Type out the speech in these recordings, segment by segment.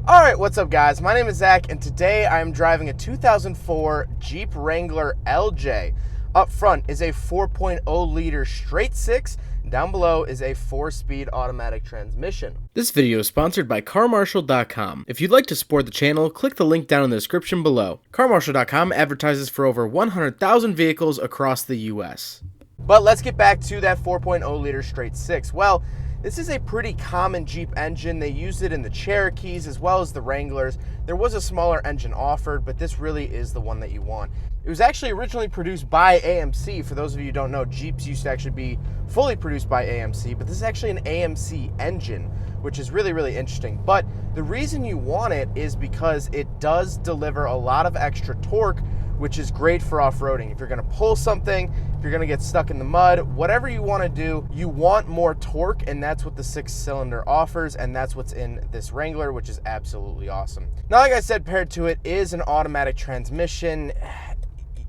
All right, what's up guys? My name is Zach and today I'm driving a 2004 Jeep Wrangler LJ. Up front is a 4.0 liter straight six, and down below is a 4-speed automatic transmission. This video is sponsored by CarMarshal.com. If you'd like to support the channel, click the link down in the description below. CarMarshal.com advertises for over 100,000 vehicles across the US. But let's get back to that 4.0 liter straight six. Well, this is a pretty common Jeep engine. They used it in the Cherokees as well as the Wranglers. There was a smaller engine offered, but this really is the one that you want. It was actually originally produced by AMC. For those of you who don't know, Jeeps used to actually be fully produced by AMC, but this is actually an AMC engine, which is really, really interesting. But the reason you want it is because it does deliver a lot of extra torque, which is great for off-roading. If you're gonna pull something, if you're gonna get stuck in the mud, whatever you wanna do, you want more torque, and that's what the 6-cylinder offers, and that's what's in this Wrangler, which is absolutely awesome. Now, like I said, paired to it is an automatic transmission.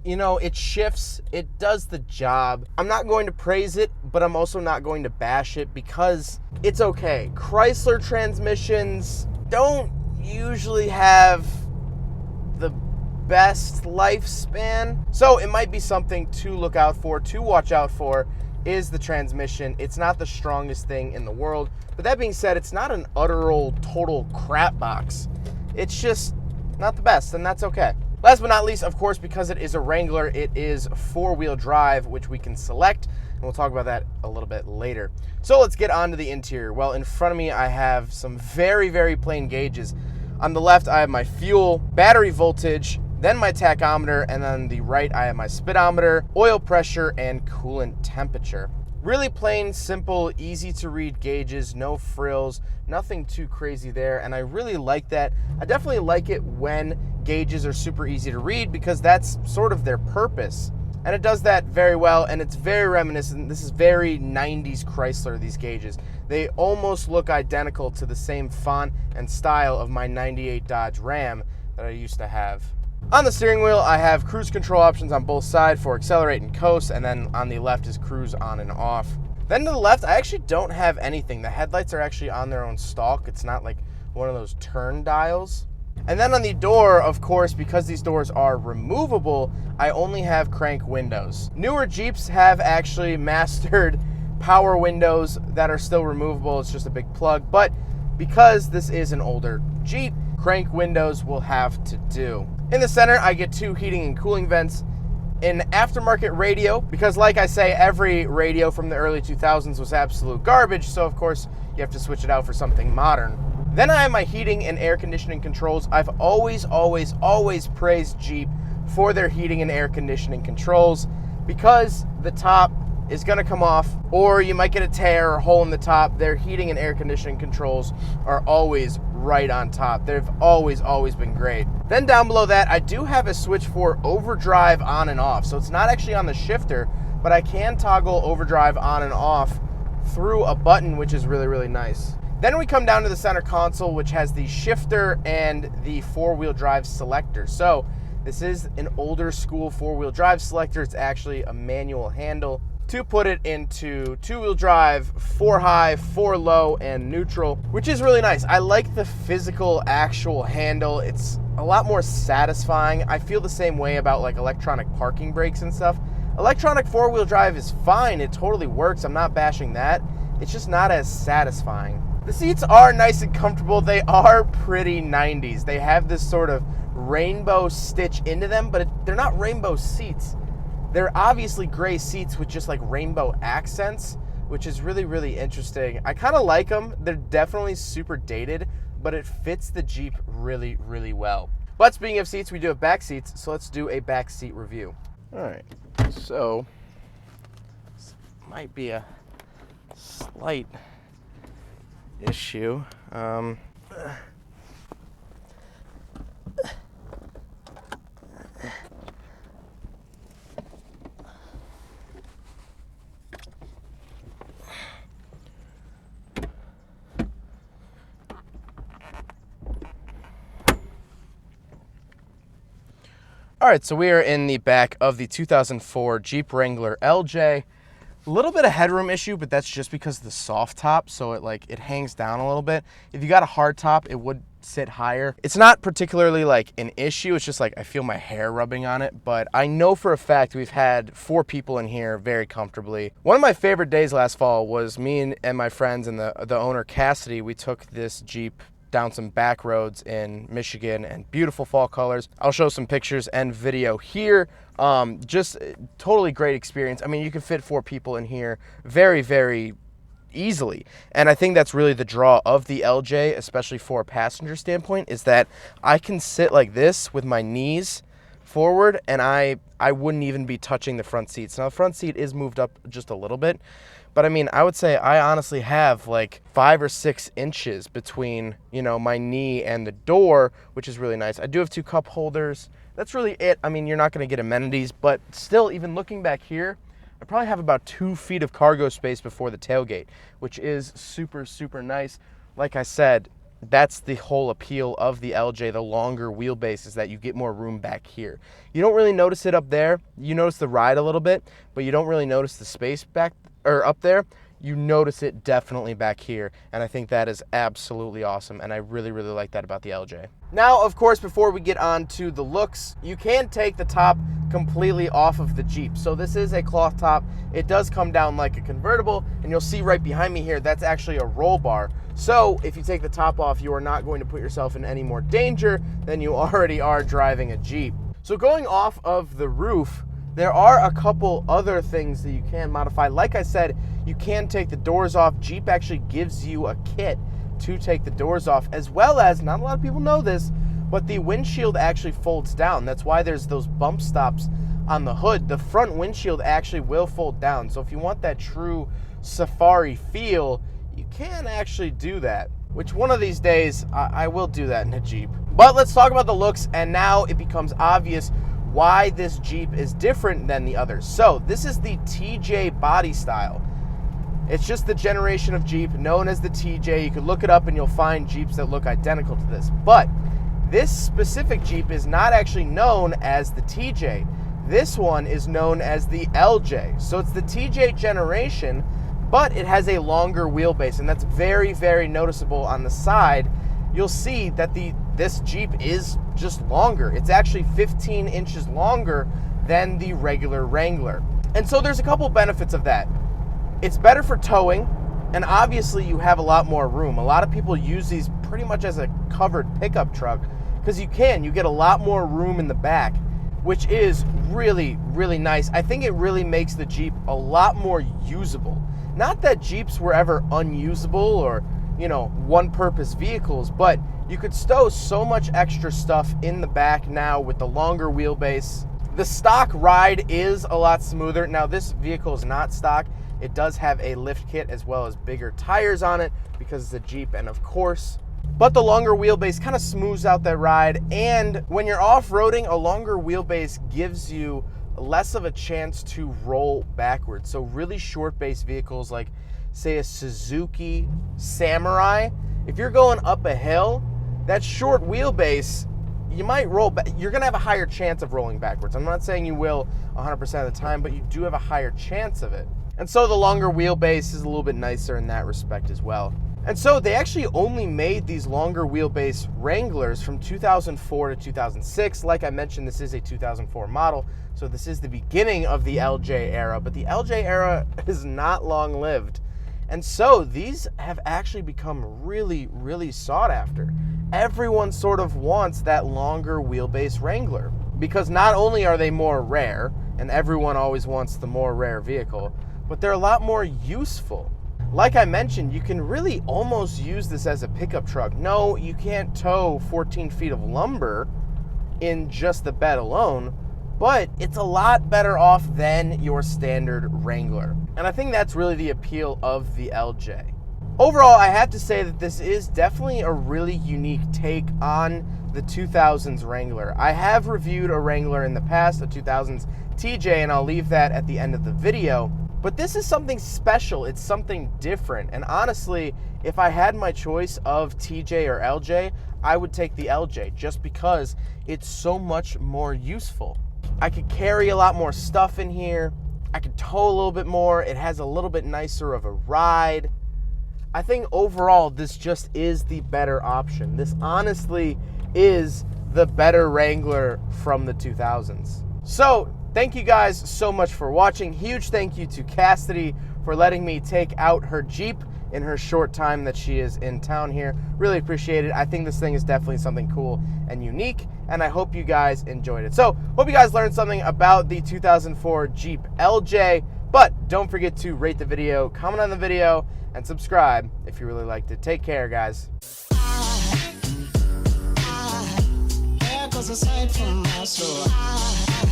You know, it shifts, it does the job. I'm not going to praise it, but I'm also not going to bash it because it's okay. Chrysler transmissions don't usually have the best lifespan, so it might be something to look out for, to watch out for, is the transmission. It's not the strongest thing in the world, but that being said, it's not an total crap box. It's just not the best, and that's okay. Last but not least, of course, because it is a Wrangler, it is 4-wheel drive, which we can select, and we'll talk about that a little bit later. So let's get on to the interior. Well, in front of me, I have some very, very plain gauges. On the left, I have my fuel, battery voltage, then my tachometer, and on the right, I have my speedometer, oil pressure, and coolant temperature. Really plain, simple, easy to read gauges, no frills, nothing too crazy there, and I really like that. I definitely like it when gauges are super easy to read because that's sort of their purpose. And it does that very well, and it's very reminiscent. This is very 90s Chrysler, these gauges. They almost look identical to the same font and style of my 98 Dodge Ram that I used to have. On the steering wheel, I have cruise control options on both sides for accelerate and coast, and then on the left is cruise on and off. Then to the left, I actually don't have anything. The headlights are actually on their own stalk. It's not like one of those turn dials. And then on the door, of course, because these doors are removable, I only have crank windows. Newer Jeeps have actually mastered power windows that are still removable. It's just a big plug, but because this is an older Jeep, crank windows will have to do. In the center, I get 2 heating and cooling vents, an aftermarket radio, because like I say, every radio from the early 2000s was absolute garbage, so of course you have to switch it out for something modern. Then I have my heating and air conditioning controls. I've always praised Jeep for their heating and air conditioning controls because the top is gonna come off, or you might get a tear or a hole in the top. Their heating and air conditioning controls are always right on top. They've always been great. Then down below that, I do have a switch for overdrive on and off. So it's not actually on the shifter, but I can toggle overdrive on and off through a button, which is really, really nice. Then we come down to the center console, which has the shifter and the 4-wheel drive selector. So this is an older school 4-wheel drive selector. It's actually a manual handle to put it into 2-wheel drive, 4 high, 4 low, and neutral, which is really nice. I like the physical actual handle. It's a lot more satisfying. I feel the same way about like electronic parking brakes and stuff. Electronic 4-wheel drive is fine. It totally works. I'm not bashing that. It's just not as satisfying. The seats are nice and comfortable. They are pretty 90s. They have this sort of rainbow stitch into them, but they're not rainbow seats. They're obviously gray seats with just like rainbow accents, which is really, really interesting. I kind of like them. They're definitely super dated, but it fits the Jeep really, really well. But speaking of seats, we do have back seats, so let's do a back seat review. All right, so this might be a slight issue. All right, so we are in the back of the 2004 Jeep Wrangler LJ. A little bit of headroom issue, but that's just because of the soft top, so it hangs down a little bit. If you got a hard top, it would sit higher. It's not particularly like an issue, it's just like I feel my hair rubbing on it, but I know for a fact we've had 4 people in here very comfortably. One of my favorite days last fall was me and my friends and the owner Cassidy. We took this Jeep down some back roads in Michigan and beautiful fall colors. I'll show some pictures and video here. Just totally great experience. I mean, you can fit 4 people in here very, very easily. And I think that's really the draw of the LJ, especially for a passenger standpoint, is that I can sit like this with my knees forward and I wouldn't even be touching the front seats. Now the front seat is moved up just a little bit, but I mean, I would say I honestly have like 5 or 6 inches between, you know, my knee and the door, which is really nice. I do have 2 cup holders. That's really it. I mean, you're not going to get amenities, but still, even looking back here, I probably have about 2 feet of cargo space before the tailgate, which is super, super nice. Like I said, that's the whole appeal of the LJ, the longer wheelbase, is that you get more room back here. You don't really notice it up there. You notice the ride a little bit, but you don't really notice the space back or up there. You notice it definitely back here, and I think that is absolutely awesome, and I really, really like that about the LJ. Now, of course, before we get on to the looks, you can take the top completely off of the Jeep. So this is a cloth top. It does come down like a convertible, and you'll see right behind me here, that's actually a roll bar. So if you take the top off, you are not going to put yourself in any more danger than you already are driving a Jeep. So going off of the roof, there are a couple other things that you can modify. Like I said, you can take the doors off. Jeep actually gives you a kit to take the doors off, as well as, not a lot of people know this, but the windshield actually folds down. That's why there's those bump stops on the hood. The front windshield actually will fold down. So if you want that true safari feel, you can actually do that, which one of these days I will do that in a Jeep. But let's talk about the looks, and now it becomes obvious why this Jeep is different than the others. So this is the TJ body style. It's just the generation of Jeep known as the TJ. You can look it up and you'll find Jeeps that look identical to this. But this specific Jeep is not actually known as the TJ. This one is known as the LJ. So it's the TJ generation, but it has a longer wheelbase, and that's very, very noticeable on the side. You'll see that this Jeep is just longer. It's actually 15 inches longer than the regular Wrangler. And so there's a couple benefits of that. It's better for towing, and obviously you have a lot more room. A lot of people use these pretty much as a covered pickup truck because you get a lot more room in the back, which is really, really nice. I think it really makes the Jeep a lot more usable. Not that Jeeps were ever unusable or, you know, one-purpose vehicles, but you could stow so much extra stuff in the back now with the longer wheelbase. The stock ride is a lot smoother. Now, this vehicle is not stock. It does have a lift kit as well as bigger tires on it because it's a Jeep, and of course. But the longer wheelbase kind of smooths out that ride, and when you're off-roading, a longer wheelbase gives you less of a chance to roll backwards. So really short-based vehicles like, say, a Suzuki Samurai, if you're going up a hill, that short wheelbase, you might roll back. You're going to have a higher chance of rolling backwards. I'm not saying you will 100% of the time, but you do have a higher chance of it. And so the longer wheelbase is a little bit nicer in that respect as well. And so they actually only made these longer wheelbase Wranglers from 2004 to 2006. Like I mentioned, this is a 2004 model, so this is the beginning of the LJ era, but the LJ era is not long-lived. And so these have actually become really, really sought after. Everyone sort of wants that longer wheelbase Wrangler because not only are they more rare, and everyone always wants the more rare vehicle, but they're a lot more useful. Like I mentioned, you can really almost use this as a pickup truck. No, you can't tow 14 feet of lumber in just the bed alone, but it's a lot better off than your standard Wrangler. And I think that's really the appeal of the LJ. Overall, I have to say that this is definitely a really unique take on the 2000s Wrangler. I have reviewed a Wrangler in the past, a 2000s TJ, and I'll leave that at the end of the video. But this is something special. It's something different. And honestly, if I had my choice of TJ or LJ, I would take the LJ just because it's so much more useful. I could carry a lot more stuff in here. I could tow a little bit more. It has a little bit nicer of a ride. I think overall, this just is the better option. This honestly is the better Wrangler from the 2000s. So thank you guys so much for watching. Huge thank you to Cassidy for letting me take out her Jeep in her short time that she is in town here. Really appreciate it. I think this thing is definitely something cool and unique, and I hope you guys enjoyed it. So hope you guys learned something about the 2004 Jeep LJ, but don't forget to rate the video, comment on the video, and subscribe if you really liked it. Take care, guys. There goes a sight from my soul.